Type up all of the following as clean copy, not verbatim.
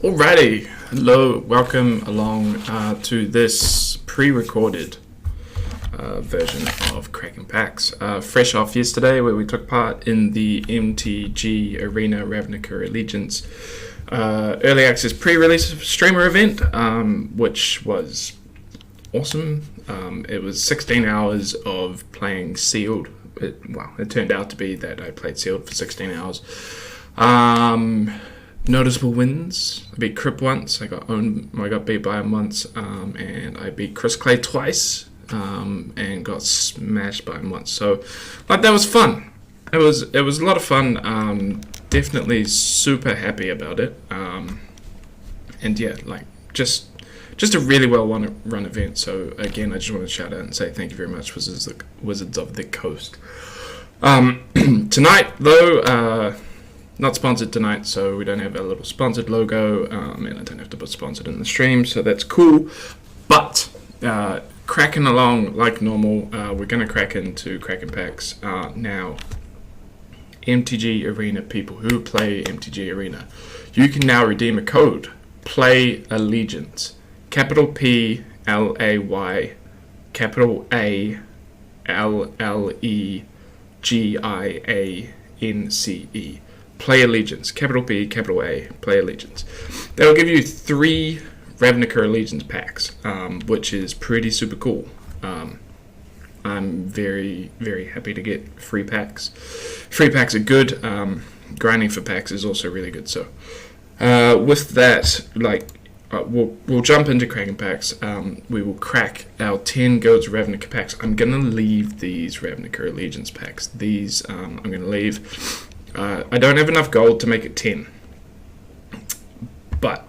Alrighty, hello, welcome along to this pre-recorded version of Cracking Packs. Fresh off yesterday where we took part in the MTG Arena Ravnica Allegiance early access pre-release streamer event, which was awesome. It was 16 hours of playing Sealed. It turned out to be that I played Sealed for 16 hours. Noticeable wins. I beat Crip once. I got beat by him once, and I beat Chris Clay twice, and got smashed by him once. So, that was fun. It was a lot of fun. Definitely super happy about it. And yeah, just a really well run event. So again, I just want to shout out and say thank you very much, Wizards of the Coast. Tonight though. Not sponsored tonight, so we don't have a little sponsored logo, and I don't have to put sponsored in the stream, so that's cool. But cracking along like normal, we're going to crack into Cracking Packs now. MTG Arena people who play MTG Arena, you can now redeem a code. Play Allegiance. Capital P L A Y, capital A L L E G I A N C E. Play Allegiance, capital P, capital A, Play Allegiance. They'll give you 3 Ravnica Allegiance packs, which is pretty super cool. I'm very, very happy to get free packs. Free packs are good. Grinding for packs is also really good. So, with that, we'll jump into Cracking Packs. We will crack our 10 Guilds of Ravnica packs. I'm gonna leave these Ravnica Allegiance packs. These I'm gonna leave. I don't have enough gold to make it 10, but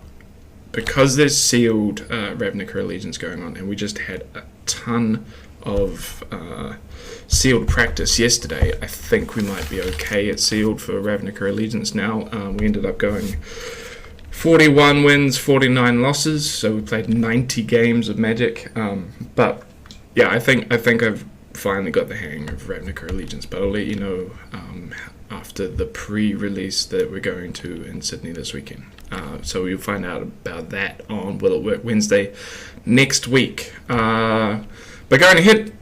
because there's sealed Ravnica Allegiance going on, and we just had a ton of sealed practice yesterday, I think we might be okay at sealed for Ravnica Allegiance now. We ended up going 41 wins, 49 losses, so we played 90 games of Magic. But yeah, I think I've finally got the hang of Ravnica Allegiance, but I'll let you know after the pre-release that we're going to in Sydney this weekend. So you'll find out about that on Will It Work Wednesday next week. But going ahead,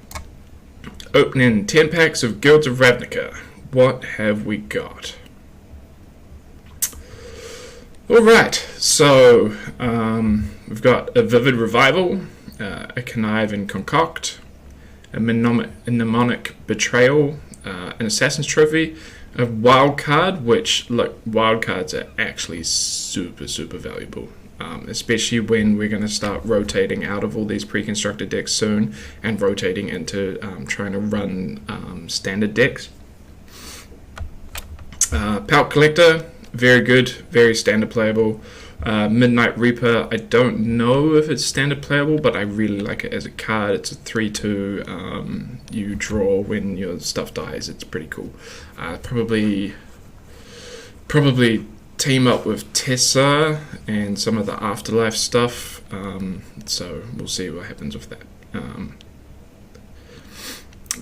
opening 10 packs of Guilds of Ravnica. What have we got? Alright, so we've got a Vivid Revival, a Connive and Concoct, a Mnemonic Betrayal, an Assassin's Trophy, a wild card, which, look, wild cards are actually super, super valuable, especially when we're going to start rotating out of all these pre-constructed decks soon and rotating into trying to run standard decks. Palp Collector, very good, very standard playable. Midnight Reaper, I don't know if it's standard playable, but I really like it as a card. It's a 3/2. You draw when your stuff dies. It's pretty cool. Probably team up with Tessa and some of the Afterlife stuff. So we'll see what happens with that.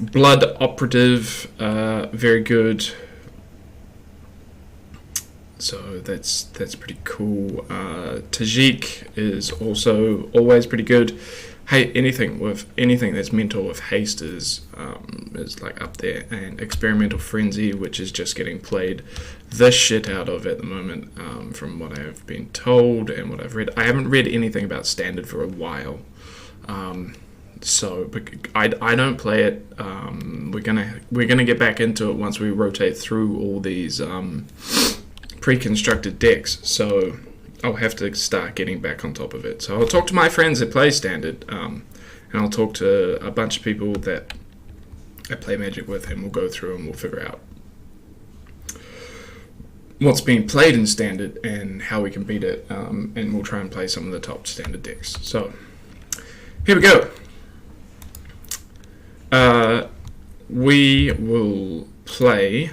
Blood Operative, very good. So that's pretty cool. Tajik is also always pretty good. Hey, anything that's mental with haste is like up there. And Experimental Frenzy, which is just getting played the shit out of at the moment, from what I've been told and what I've read. I haven't read anything about standard for a while, so I don't play it. We're gonna get back into it once we rotate through all these pre-constructed decks, so I'll have to start getting back on top of it. So I'll talk to my friends that play standard, and I'll talk to a bunch of people that I play Magic with, and we'll go through and we'll figure out what's being played in standard and how we can beat it, and we'll try and play some of the top standard decks. So here we go. We will play.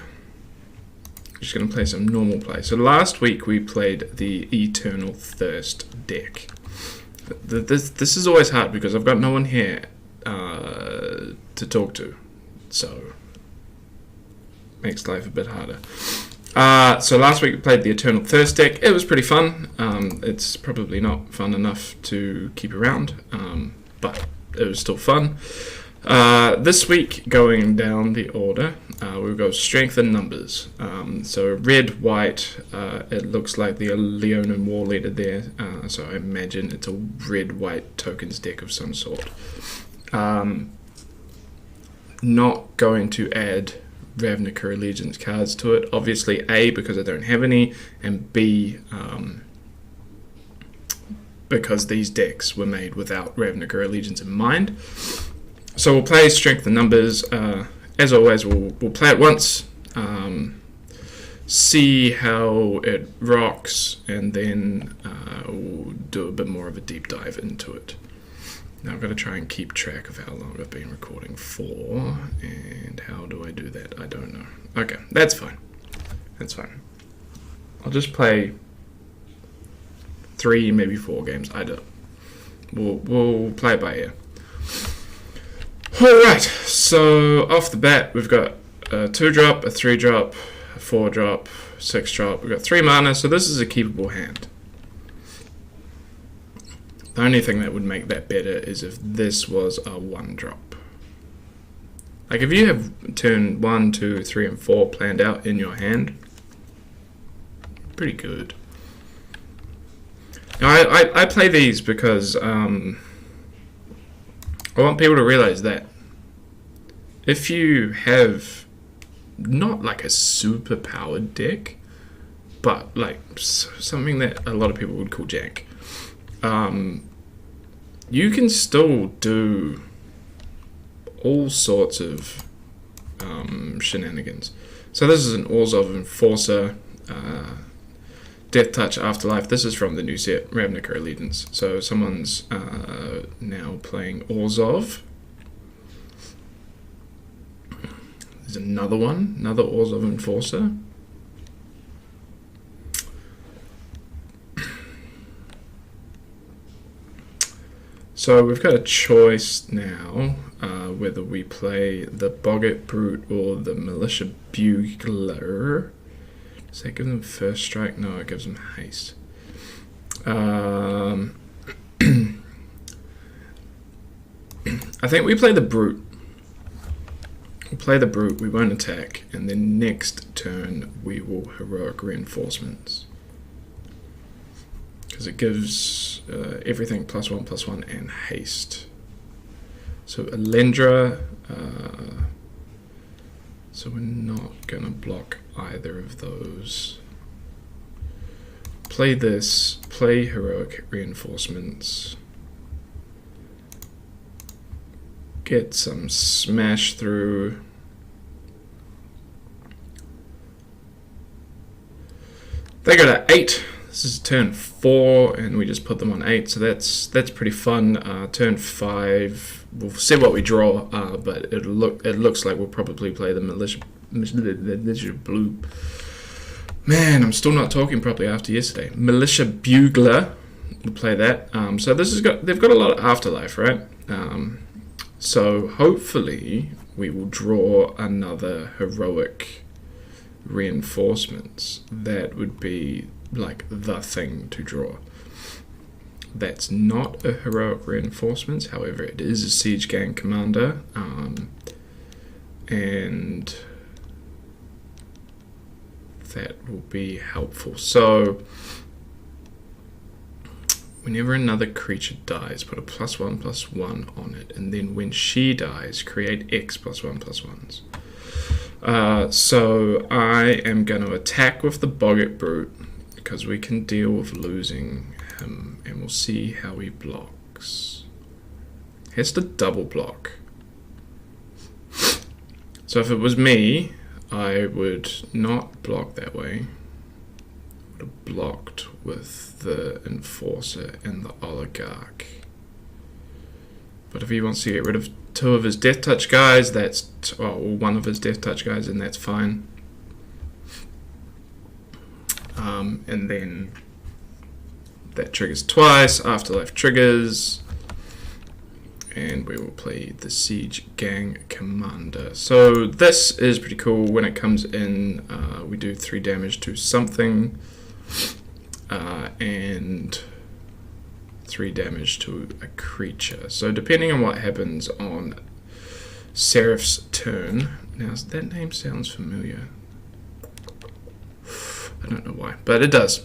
Just going to play some normal play. So last week we played the Eternal Thirst deck. This is always hard because I've got no one here to talk to, so makes life a bit harder. So last week we played the Eternal Thirst deck. It was pretty fun. It's probably not fun enough to keep around, but it was still fun. This week, going down the order, we'll go strength and numbers. So red, white, it looks like the Leonin War Leader there, so I imagine it's a red-white tokens deck of some sort. Not going to add Ravnica Allegiance cards to it. Obviously, A, because I don't have any, and B, because these decks were made without Ravnica Allegiance in mind. So we'll play strength and numbers. As always, we'll play it once, see how it rocks, and then we'll do a bit more of a deep dive into it. Now I've got to try and keep track of how long I've been recording for, and how do I do that? I don't know. Okay, that's fine. That's fine. I'll just play 3, maybe 4 games. I don't. We'll play it by ear. Alright, so off the bat, we've got a 2-drop, a 3-drop, a 4-drop, 6-drop. We've got 3 mana, so this is a keepable hand. The only thing that would make that better is if this was a 1-drop. Like if you have turn 1, 2, 3, and 4 planned out in your hand, pretty good. Now, I play these because I want people to realize that if you have not like a super powered deck, but like something that a lot of people would call jank, you can still do all sorts of shenanigans. So this is an Orzhov Enforcer, Death Touch Afterlife. This is from the new set, Ravnica Allegiance. So someone's now playing Orzhov. There's another one, another Orzhov Enforcer. So we've got a choice now whether we play the Boggart Brute or the Militia Bugler. Does that give them first strike? No, it gives them haste. I think we play the Brute. We'll play the Brute, we won't attack, and then next turn we will Heroic Reinforcements. Because it gives everything +1/+1 and haste. So Alendra, so we're not going to block either of those. Play this, play Heroic Reinforcements. Get some smash through. They got an 8. This is turn 4, and we just put them on 8, so that's pretty fun. Turn 5, we'll see what we draw, but it looks like we'll probably play the Militia Blue. Man, I'm still not talking properly after yesterday. Militia Bugler, we'll play that. So they've got a lot of afterlife, right? So hopefully we will draw another Heroic Reinforcements. That would be like the thing to draw. That's not a Heroic Reinforcements, however it is a Siege Gang Commander, and that will be helpful. So whenever another creature dies, put a +1/+1 on it, and then when she dies, create X +1/+1s. So I am going to attack with the Boggart Brute, because we can deal with losing him, and we'll see how he blocks. He has to double block. So if it was me, I would not block that way. I would have blocked with the Enforcer and the Oligarch. But if he wants to get rid of 2 of his Death Touch guys, or 1 of his Death Touch guys, then that's fine. And then that triggers twice, Afterlife triggers, and we will play the Siege Gang Commander. So this is pretty cool. When it comes in, we do 3 damage to something, and 3 damage to a creature. So depending on what happens on Seraph's turn, now that name sounds familiar. I don't know why, but it does.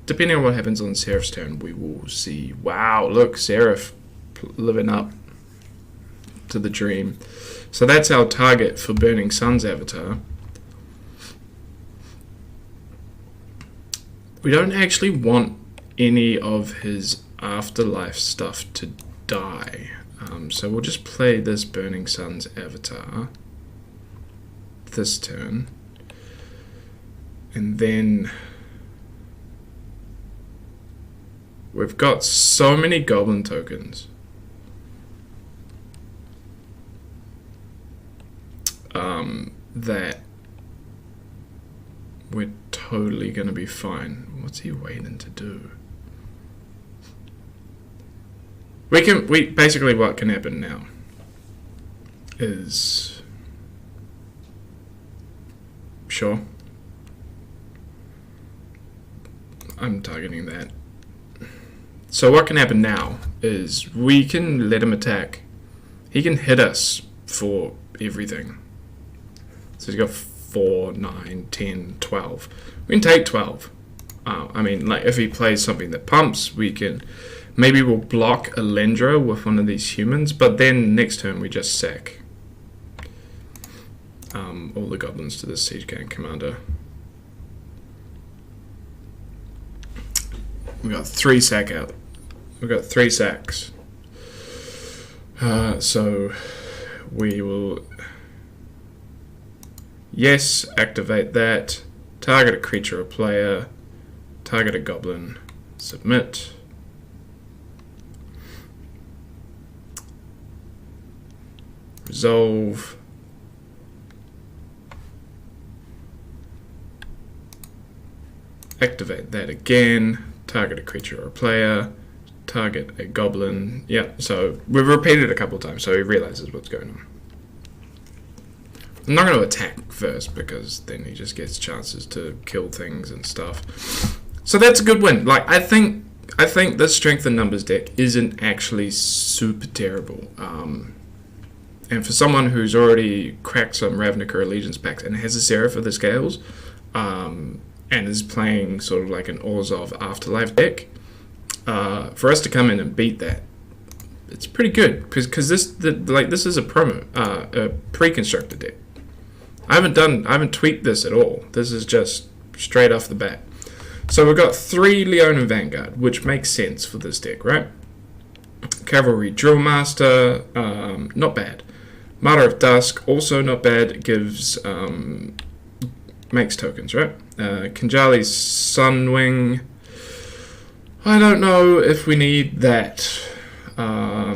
Depending on what happens on Seraph's turn, we will see. Wow, look, Seraph living up to the dream. So that's our target for Burning Sun's avatar. We don't actually want any of his afterlife stuff to die. So we'll just play this Burning Sun's avatar this turn. And then we've got so many goblin tokens. That we're totally gonna be fine. What's he waiting to do? We basically, what can happen now is, sure, I'm targeting that. So what can happen now is we can let him attack. He can hit us for everything. So he's got 4, 9, 10, 12. We can take 12. I mean, like, if he plays something that pumps, we can, maybe we'll block Alendra with one of these humans, but then next turn we just sack all the goblins to the Siege Gang Commander. We got 3 sack out. We got 3 sacks. So we will, yes, activate that. Target a creature or player. Target a goblin. Submit. Resolve. Activate that again. Target a creature or a player. Target a goblin. Yeah, so we've repeated it a couple of times, so he realizes what's going on. I'm not going to attack first because then he just gets chances to kill things and stuff. So that's a good win. Like, I think this strength in numbers deck isn't actually super terrible. And for someone who's already cracked some Ravnica Allegiance packs and has a Seraph of the Scales, and is playing sort of like an Orzhov Afterlife deck, for us to come in and beat that, it's pretty good because this is a pre-constructed deck. I haven't tweaked this at all. This is just straight off the bat. So we've got 3 Leonin Vanguard, which makes sense for this deck, right? Cavalry Drillmaster, not bad. Martyr of Dusk, also not bad. It gives makes tokens, right? Kinjali's Sunwing. I don't know if we need that. I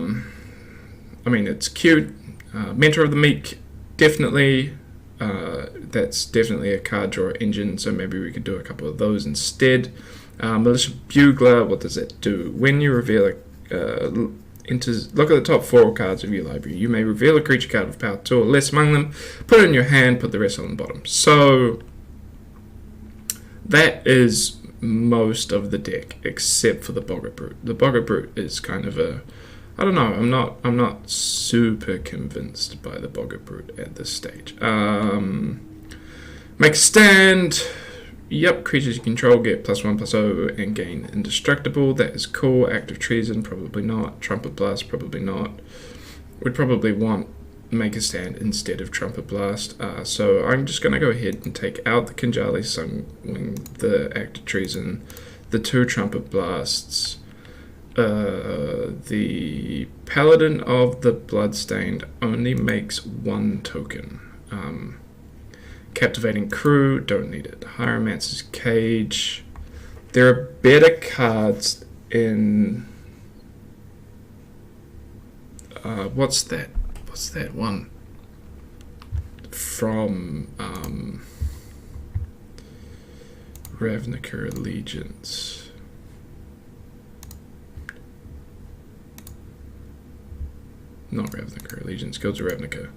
mean, it's cute. Mentor of the Meek, definitely. That's definitely a card draw engine, so maybe we could do a couple of those instead. Militia Bugler, what does it do? When you reveal look at the top 4 cards of your library. You may reveal a creature card with power 2 or less among them, put it in your hand, put the rest on the bottom. So that is most of the deck, except for the Boggart Brute. The Boggart Brute is kind of a, I don't know, I'm not super convinced by the Boggart Brute at this stage. Make a stand. Yep, creatures you control get +1/+0 and gain indestructible. That is cool. Active Treason, probably not. Trumpet Blast, probably not. We'd probably want Make a Stand instead of Trumpet Blast. So I'm just going to go ahead and take out the Kinjali Sunwing, the Active Treason, the 2 Trumpet Blasts. The Paladin of the Bloodstained only makes 1 token. Captivating Crew, don't need it. Hieromancer's Cage. There are better cards in... what's that? What's that one? From Ravnica Allegiance. not Ravnica Allegiance, Guilds of Ravnica.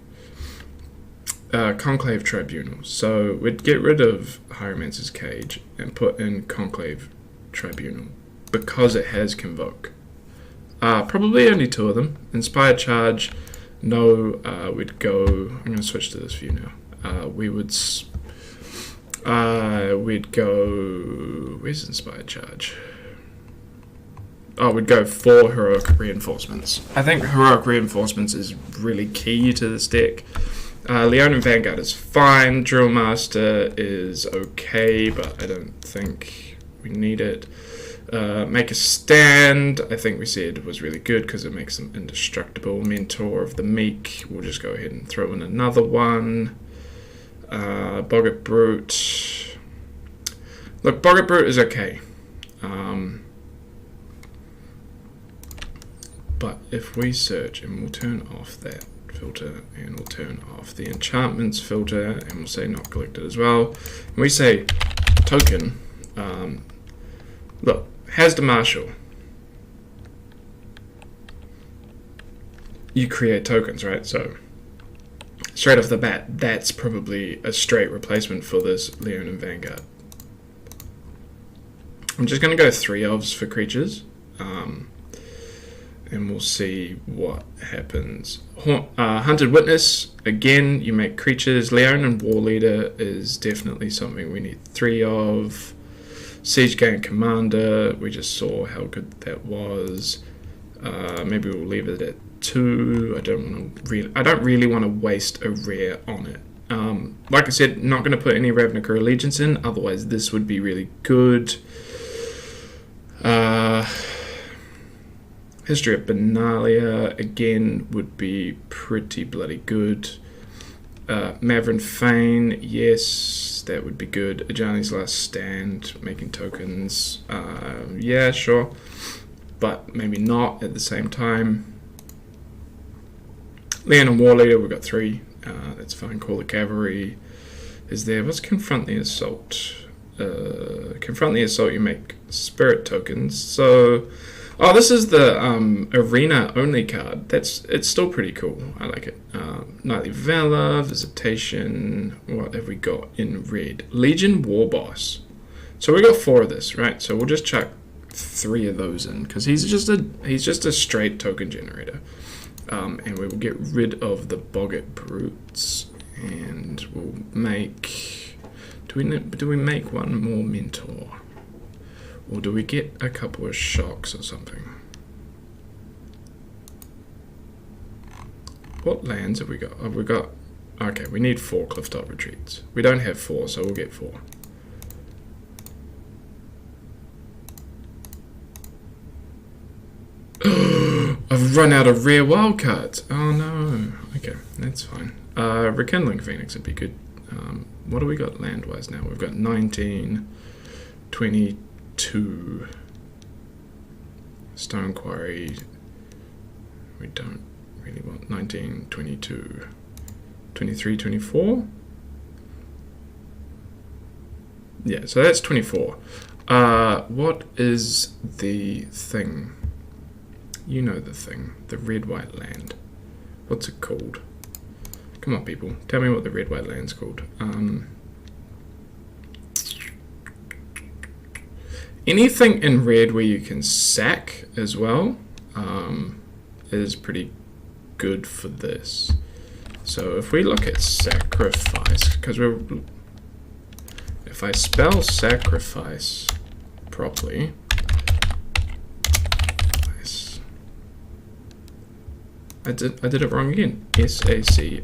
Conclave Tribunal. So we'd get rid of Hieromancer's Cage and put in Conclave Tribunal because it has Convoke. Probably only 2 of them. Inspired Charge, no, we'd go... I'm going to switch to this view now. We'd go... Where's Inspired Charge? Oh, we'd go 4 Heroic Reinforcements. I think Heroic Reinforcements is really key to this deck. Leonin Vanguard is fine. Drill Master is okay, but I don't think we need it. Make a Stand, I think we said was really good because it makes them indestructible. Mentor of the Meek, we'll just go ahead and throw in another one. Boggart Brute. Look, Boggart Brute is okay. But if we search, and we'll turn off that filter, and we'll turn off the enchantments filter, and we'll say not collected as well, and we say token, look, Hasda Marshal, you create tokens, right? So straight off the bat, that's probably a straight replacement for this Leonin Vanguard. I'm just going to go 3 ofs for creatures, and we'll see what happens. Hunted Witness, again, you make creatures. Leonin War Leader is definitely something we need 3 of. Siege Gang Commander, we just saw how good that was. Maybe we'll leave it at 2. I don't really want to waste a rare on it. Like I said, not going to put any Ravnica Allegiance in, otherwise this would be really good. History of Benalia, again, would be pretty bloody good. Mavrin Fane, yes, that would be good. Ajani's Last Stand, making tokens, yeah, sure, but maybe not at the same time. Leonin War Leader, we've got 3, that's fine. Call the Cavalry is there. What's Confront the Assault? Confront the Assault, you make spirit tokens, so... Oh, this is the arena only card. It's still pretty cool. I like it. Nightly Valor, Visitation. What have we got in red? Legion War Boss. So we got 4 of this, right? So we'll just chuck 3 of those in because he's just a straight token generator. And we will get rid of the Boggart Brutes, and we'll make. Do we make one more Mentor? Or do we get a couple of shocks or something? What lands have we got? Have we got... Okay, we need 4 Clifftop Retreats. We don't have 4, so we'll get 4. I've run out of rare wildcards. Oh no. Okay, that's fine. Rekindling Phoenix would be good. What do we got land-wise now? We've got 19, 22. Stone Quarry, we don't really want. 19, 22, 23, 24. Yeah, so that's 24. What is the thing? You know the thing, the red-white land. What's it called? Come on, people, tell me what the red-white land's called. Anything in red where you can sack as well is pretty good for this. So if we look at sacrifice, because if I spell sacrifice properly, I did it wrong again. S-A-C-R-I-F-I-C-E,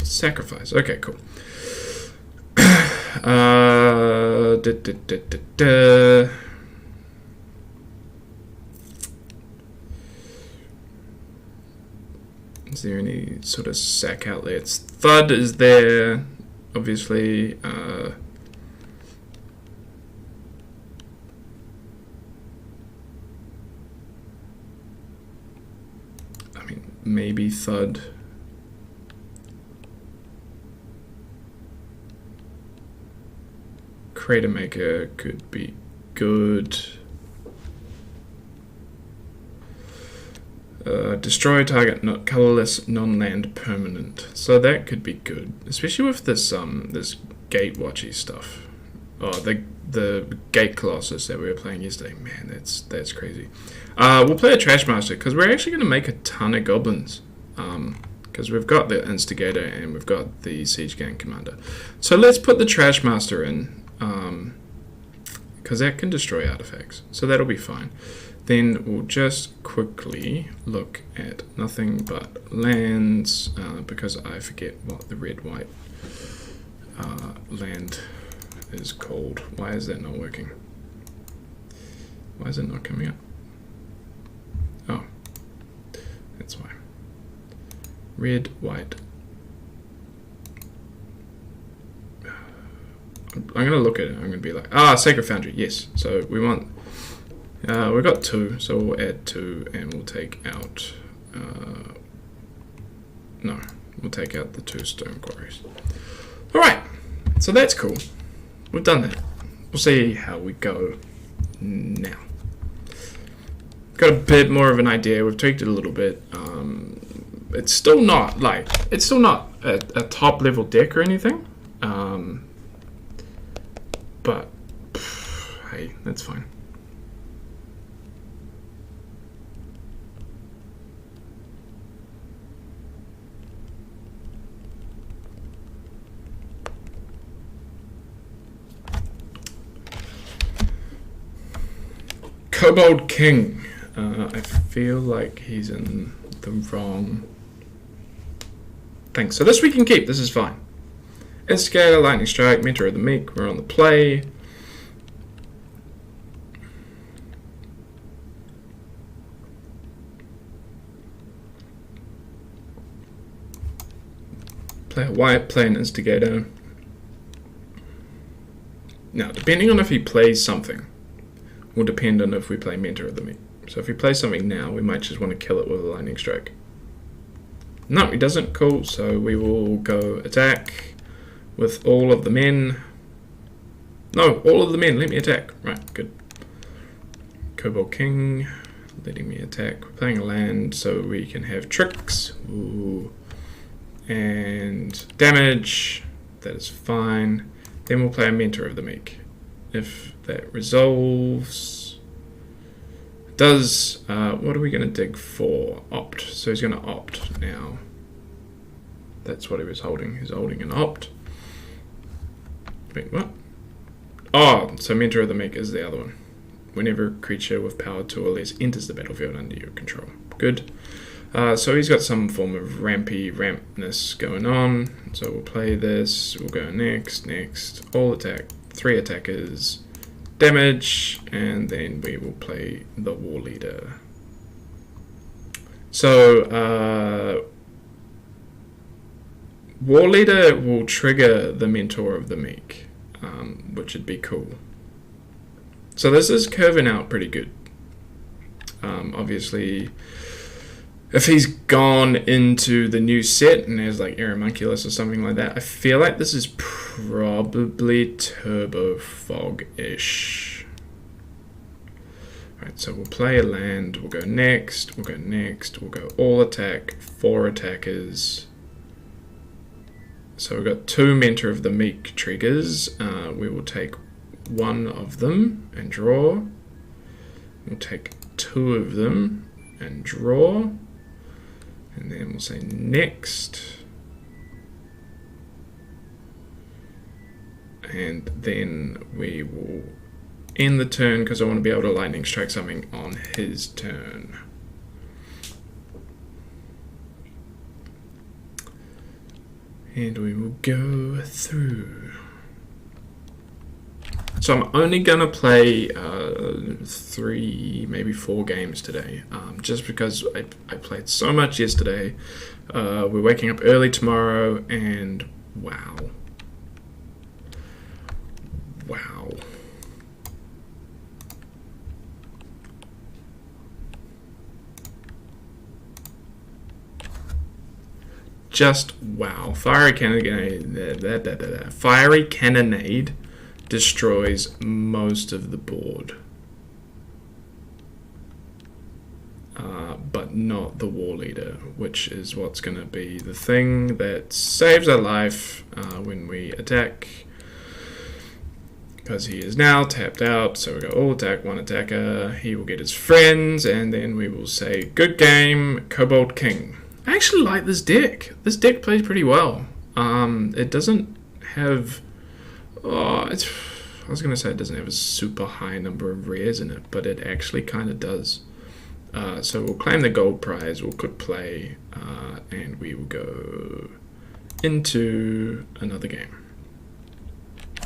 sacrifice. Okay, cool. Is there any sort of sack outlets? Thud is there, obviously. I mean, maybe Thud. Crater Maker could be good. Destroy target not colorless non-land permanent. So that could be good, especially with this this gate watchy stuff. Oh, the gate colossus that we were playing yesterday. Man, that's crazy. We'll play a trash master because we're actually going to make a ton of goblins. Because we've got the instigator and we've got the siege gang commander. So let's put the trash master in, because that can destroy artifacts. So that'll be fine. Then we'll just quickly look at nothing but lands, because I forget what the red-white land is called. Why is that not working? Why is it not coming up? Oh, that's why. Red, white. I'm going to look at it. I'm going to be like, Sacred Foundry, yes. So we want... we've got 2, so we'll add 2 and we'll take out... no, we'll take out the 2 stone quarries. Alright, so that's cool. We've done that. We'll see how we go now. Got a bit more of an idea. We've tweaked it a little bit. It's still not a top level deck or anything. But hey, that's fine. Kobold King. I feel like he's in the wrong thing. So this we can keep. This is fine. Instigator, Lightning Strike, Mentor of the Meek. We're on the play. Play a white, play an Instigator. Now, depending on if he plays something, will depend on if we play Mentor of the Meek. So if he plays something now, we might just want to kill it with a Lightning Strike. No, he doesn't. Cool. So we will go attack with all of the men. No, all of the men. Let me attack. Right, good. Kobold King, letting me attack. We're playing a land so we can have tricks. Ooh. And damage. That is fine. Then we'll play a Mentor of the Meek. If that resolves... Does, what are we going to dig for? Opt. So he's going to opt now. That's what he was holding. He's holding an opt. Wait, what? Oh, so Mentor of the Meek is the other one. Whenever a creature with power 2 or less enters the battlefield under your control. Good. So he's got some form of rampness going on. So we'll play this. We'll go next. All attack. 3 attackers. Damage, and then we will play the War Leader. So, War Leader will trigger the Mentor of the Meek, which would be cool. So this is curving out pretty good. Obviously, if he's gone into the new set and there's like Aeromunculus or something like that, I feel like this is probably Turbo Fog-ish. Alright, so we'll play a land, we'll go next, we'll go all attack, 4 attackers. So we've got 2 Mentor of the Meek triggers. We will take 1 of them and draw. We'll take 2 of them and draw. And then we'll say next. And then we will end the turn because I want to be able to Lightning Strike something on his turn. And we will go through. So I'm only going to play 3, maybe 4 games today, just because I played so much yesterday. We're waking up early tomorrow, and wow. Just wow. Fiery Cannonade destroys most of the board. but not the war leader, which is what's going to be the thing that saves our life when we attack. Because he is now tapped out, so we go all attack, one attacker. He will get his friends, and then we will say, good game, Kobold King. I actually like this deck. This deck plays pretty well. It doesn't have... I was going to say it doesn't have a super high number of rares in it, but it actually kind of does. So we'll claim the gold prize, we'll click play, and we will go into another game.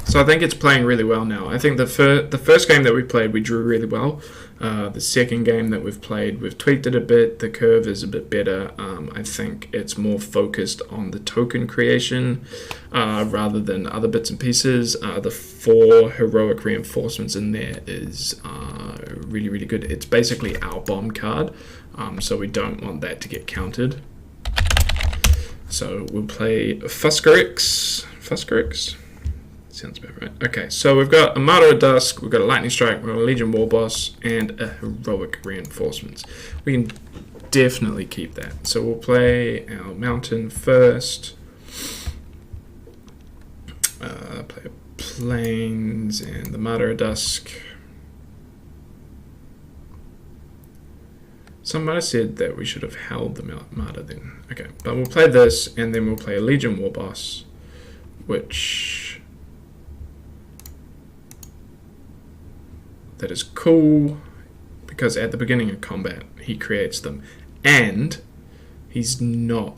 So I think it's playing really well now. I think the first game that we played, we drew really well. The second game that we've played, we've tweaked it a bit. The curve is a bit better. I think it's more focused on the token creation rather than other bits and pieces. The 4 heroic reinforcements in there is really, really good. It's basically our bomb card, so we don't want that to get counted. So we'll play Fuscarix. Sounds about right. Okay, so we've got Armada of Dusk, we've got a Lightning Strike, we've got a Legion War Boss, and a Heroic Reinforcements. We can definitely keep that. So we'll play our Mountain first. Play Plains and the Armada of Dusk. Somebody said that we should have held the Armada then. Okay, but we'll play this, and then we'll play a Legion War Boss, which... that is cool, because at the beginning of combat, he creates them. And he's not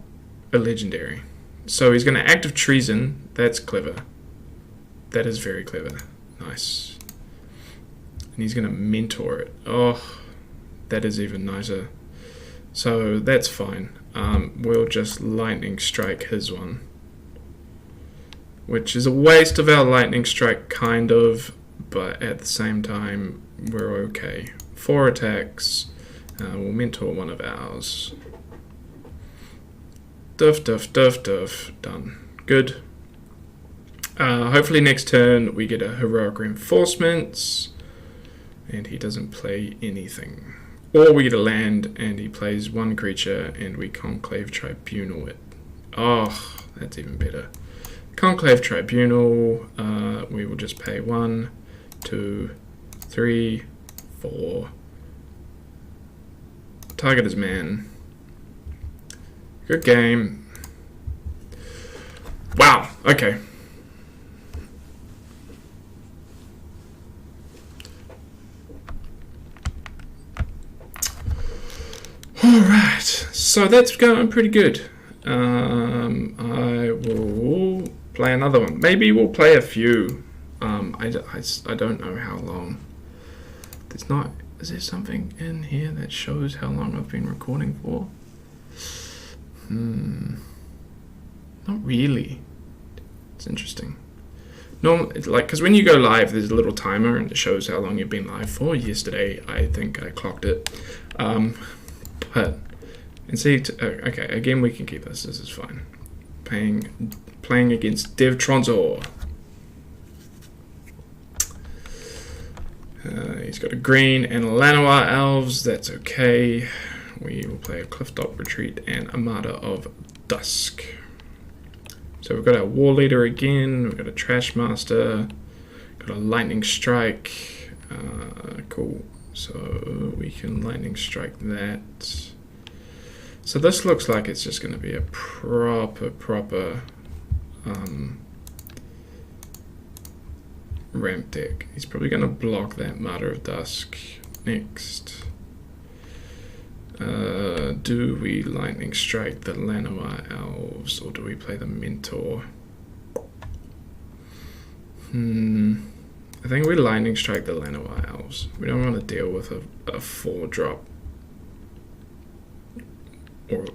a legendary. So he's going to Act of Treason. That's clever. That is very clever. Nice. And he's going to mentor it. Oh, that is even nicer. So that's fine. We'll just Lightning Strike his one. Which is a waste of our Lightning Strike, kind of. But at the same time, we're okay. 4 attacks. We'll mentor one of ours. Duff. Done. Good. Hopefully next turn we get a Heroic Reinforcements. And he doesn't play anything. Or we get a land and he plays 1 creature and we Conclave Tribunal it. Oh, that's even better. Conclave Tribunal. We will just pay 1, 2, 3, 4. Target is man. Good game. Wow, okay. Alright, so that's going pretty good. I will play another one. Maybe we'll play a few. I don't know how long. Is there something in here that shows how long I've been recording for? Not really. It's interesting. Because when you go live, there's a little timer and it shows how long you've been live for. Yesterday, I think I clocked it. Okay, again, we can keep this. This is fine. Playing against Dev Tronzor. He's got a green and Llanowar Elves. That's okay. We will play a Clifftop Retreat and Armada of Dusk. So we've got our War Leader again. We've got a Trash Master. Got a Lightning Strike. Cool. So we can Lightning Strike that. So this looks like it's just going to be a proper ramp deck. He's probably going to block that Martyr of Dusk next. Do we Lightning Strike the Llanowar Elves or do we play the Mentor? I think we Lightning Strike the Llanowar Elves. We don't want to deal with a 4-drop.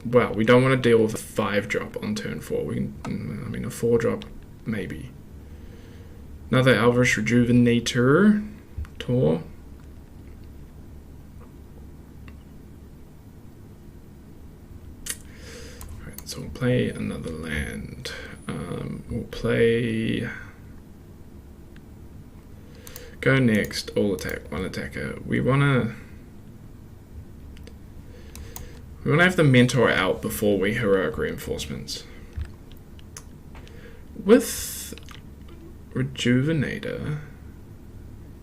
Well, we don't want to deal with a 5-drop on turn 4. A 4-drop, maybe. Another Elvish Rejuvenator. Tor. Alright, so we'll play another land. We'll play... Go next, all attack, 1 attacker. We want to... We want to have the Mentor out before we Heroic Reinforcements. With Rejuvenator,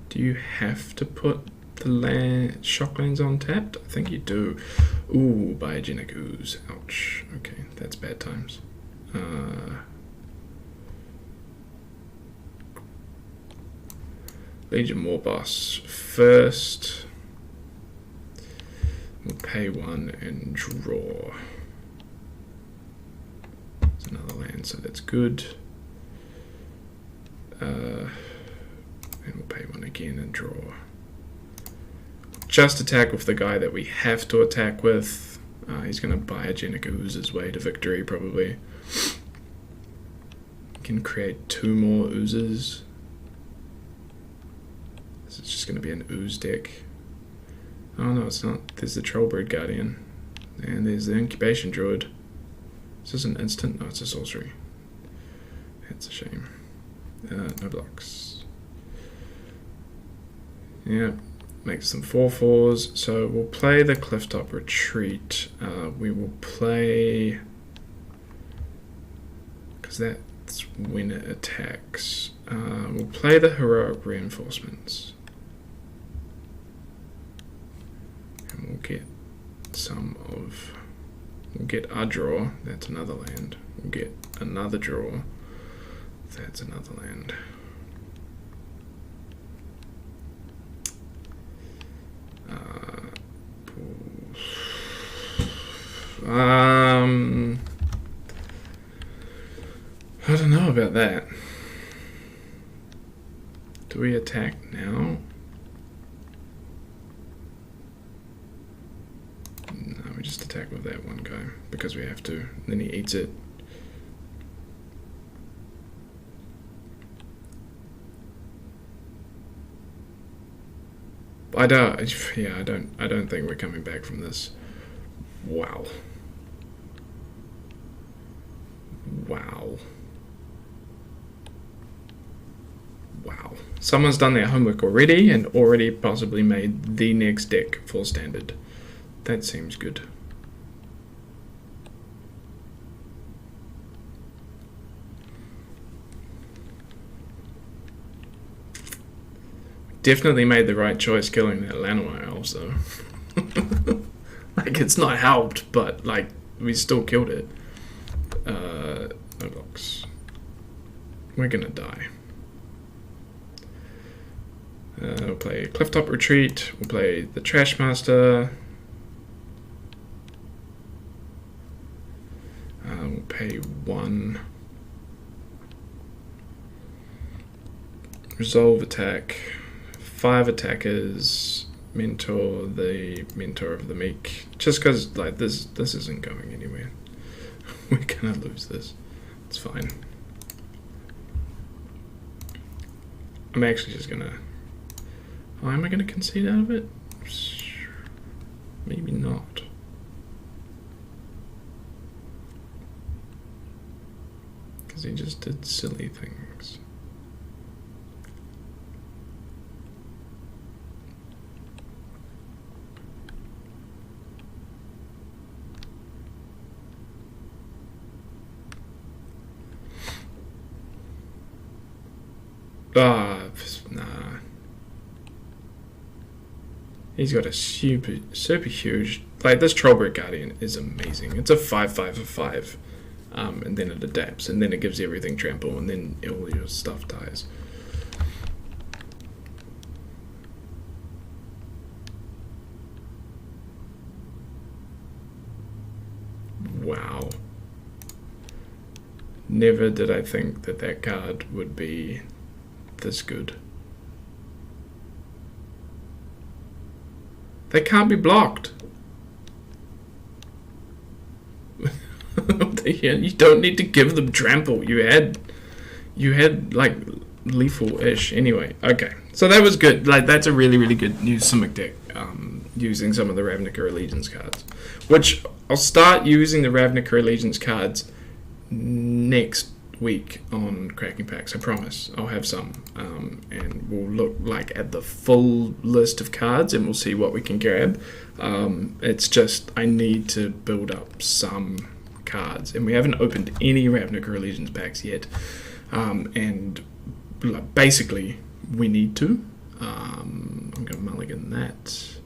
do you have to put the Shocklands on tapped? I think you do. Ooh, Biogenic Ooze. Ouch. Okay, that's bad times. Legion Warboss first. We'll pay 1 and draw. It's another land, so that's good. And we'll pay 1 again and draw. Just attack with the guy that we have to attack with. He's going to Biogenic Ooze his way to victory, probably. Can create 2 more oozes. This is just going to be an ooze deck. Oh no, it's not. There's the Trollbird Guardian. And there's the Incubation Druid. Is this an instant? No, it's a sorcery. That's a shame. No blocks. Yeah, make some 4/4s. So we'll play the Clifftop Retreat. We will play... because that's when it attacks. We'll play the Heroic Reinforcements. And we'll get some of... we'll get a draw. That's another land. We'll get another draw. That's another land. I don't know about that. Do we attack now? No, we just attack with that one guy because we have to. Then he eats it. I don't think we're coming back from this. Wow. Wow. Wow. Someone's done their homework already and already possibly made the next deck for standard. That seems good. Definitely made the right choice killing that Llanowar Elves though. Like, it's not helped, but like, we still killed it. No blocks. We're gonna die. We'll play Clifftop Retreat. We'll play the Trashmaster. We'll pay 1. Resolve attack. 5 attackers. Mentor the Mentor of the Meek. Just because like this isn't going anywhere. We're gonna lose this. It's fine. I'm actually just gonna... oh, am I gonna concede out of it? Maybe not. Because he just did silly things. Nah. He's got a super huge... like, this Trollbird Guardian is amazing. It's a 5/5 for 5. And then it adapts, and then it gives everything trample, and then all your stuff dies. Wow. Never did I think that that card would be this good. They can't be blocked. You don't need to give them trample. You had like lethal-ish. Anyway, okay. So that was good. Like, that's a really, really good new Simic deck. Using some of the Ravnica Allegiance cards, which I'll start using the Ravnica Allegiance cards next week on cracking packs. I promise. I'll have some, and we'll look like at the full list of cards, and we'll see what we can grab. It's just I need to build up some cards, and we haven't opened any Ravnica Allegiance packs yet, and basically we need to. I'm going to mulligan that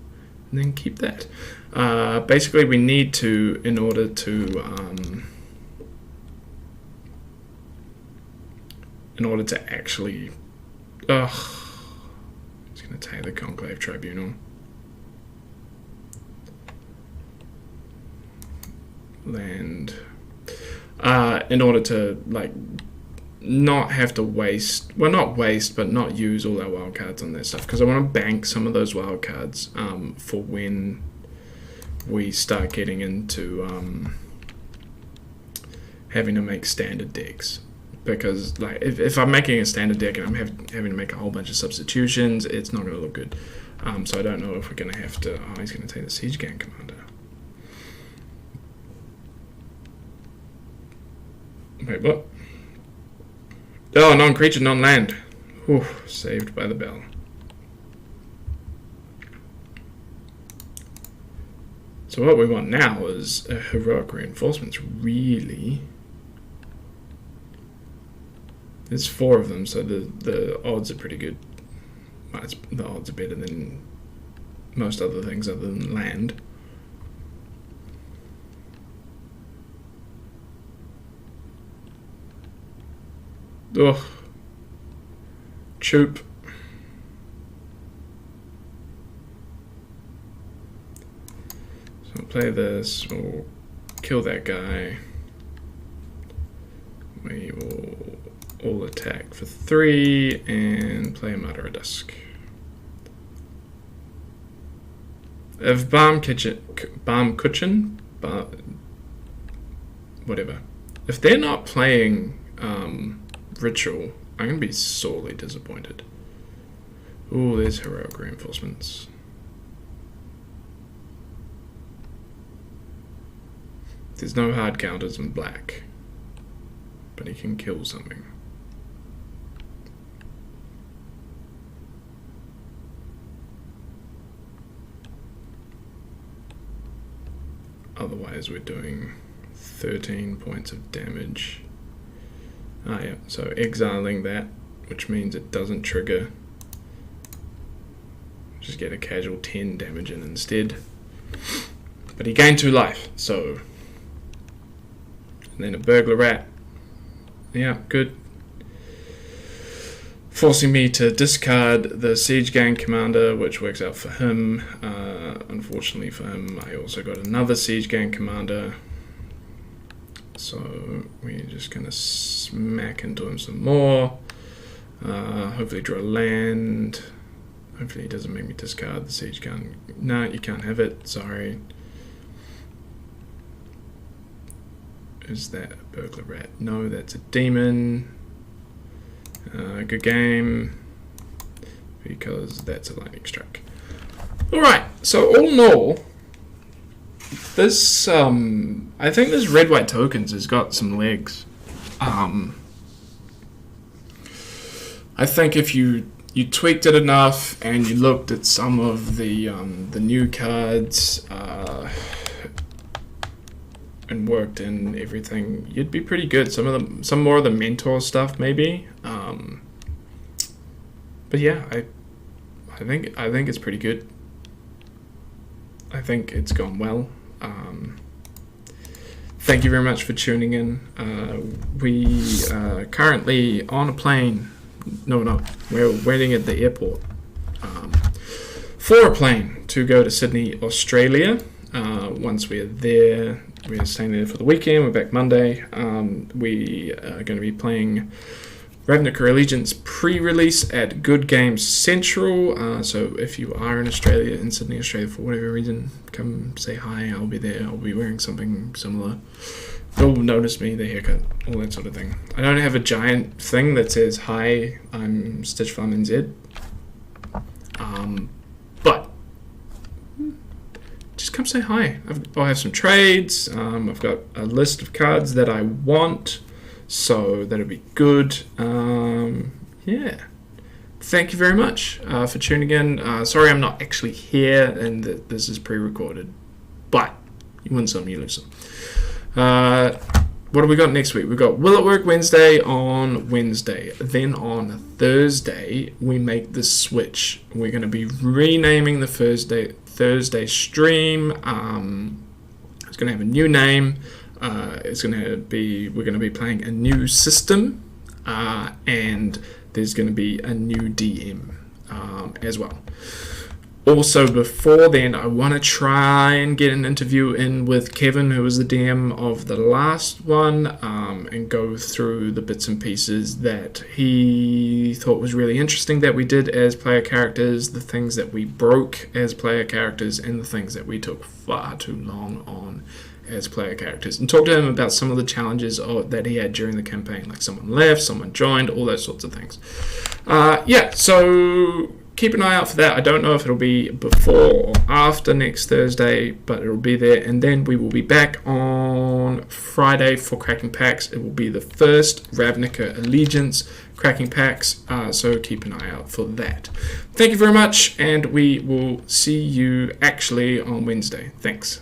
and then keep that. Basically we need to, in order to actually it's going to take the Conclave Tribunal. Land. In order to not have to waste, well, not waste, but not use all our wild cards on that stuff, because I want to bank some of those wild cards for when we start getting into having to make standard decks. Because if I'm making a standard deck and I'm having to make a whole bunch of substitutions, it's not going to look good. So I don't know if we're going to have to. Oh, he's going to take the Siege Gang Commander. Wait, what? Oh, non-creature, non-land. Whew, saved by the bell. So what we want now is a Heroic Reinforcements, really. There's 4 of them, so the odds are pretty good. Well, the odds are better than most other things other than land. Ugh. Choop. So I'll play this, we'll kill that guy. We will all attack for 3 and play a Martyr of Dusk. If whatever. If they're not playing Ritual, I'm going to be sorely disappointed. Ooh, there's Heroic Reinforcements. There's no hard counters in black, but he can kill something. Otherwise, we're doing 13 points of damage. Ah, yeah, so exiling that, which means it doesn't trigger. Just get a casual 10 damage in instead. But he gained 2 life, so. And then a Burglar Rat. Yeah, good. Forcing me to discard the Siege Gang Commander, which works out for him. Unfortunately for him, I also got another Siege Gang Commander. So we're just going to smack into him some more. Hopefully draw a land. Hopefully he doesn't make me discard the Siege Gun. No, you can't have it. Sorry. Is that a Burglar Rat? No, that's a Demon. Good game. Because that's a Lightning Strike. Alright, so all in all, this, I think this red-white tokens has got some legs. I think if you tweaked it enough and you looked at some of the new cards and worked in everything, you'd be pretty good. Some more of the mentor stuff maybe. But yeah, I think it's pretty good. I think it's gone well. Thank you very much for tuning in. We are currently on a plane. No, we're waiting at the airport for a plane to go to Sydney, Australia. Once we're there, we're staying there for the weekend. We're back Monday. We are going to be playing Ravnica Allegiance pre-release at Good Games Central. So if you are in Australia, in Sydney, Australia, for whatever reason, come say hi. I'll be there. I'll be wearing something similar. You'll notice me, the haircut, all that sort of thing. I don't have a giant thing that says hi, I'm Stitch Farm NZ. But just come say hi. I'll have some trades. I've got a list of cards that I want. So that'll be good. Yeah. Thank you very much for tuning in. Sorry I'm not actually here and this is pre-recorded, but you win some, you lose some. What have we got next week? We've got Will It Work Wednesday on Wednesday. Then on Thursday, we make the switch. We're going to be renaming the Thursday stream. It's going to have a new name. We're going to be playing a new system, and there's going to be a new DM as well. Also, before then, I want to try and get an interview in with Kevin, who was the DM of the last one, and go through the bits and pieces that he thought was really interesting that we did as player characters, the things that we broke as player characters, and the things that we took far too long on as player characters, and talk to him about some of the challenges that he had during the campaign, like someone left, someone joined, all those sorts of things. So keep an eye out for that. I don't know if it'll be before or after next Thursday, but it'll be there. And then we will be back on Friday for Cracking Packs. It will be the first Ravnica Allegiance Cracking Packs, so keep an eye out for that. Thank you very much, and we will see you actually on Wednesday. Thanks.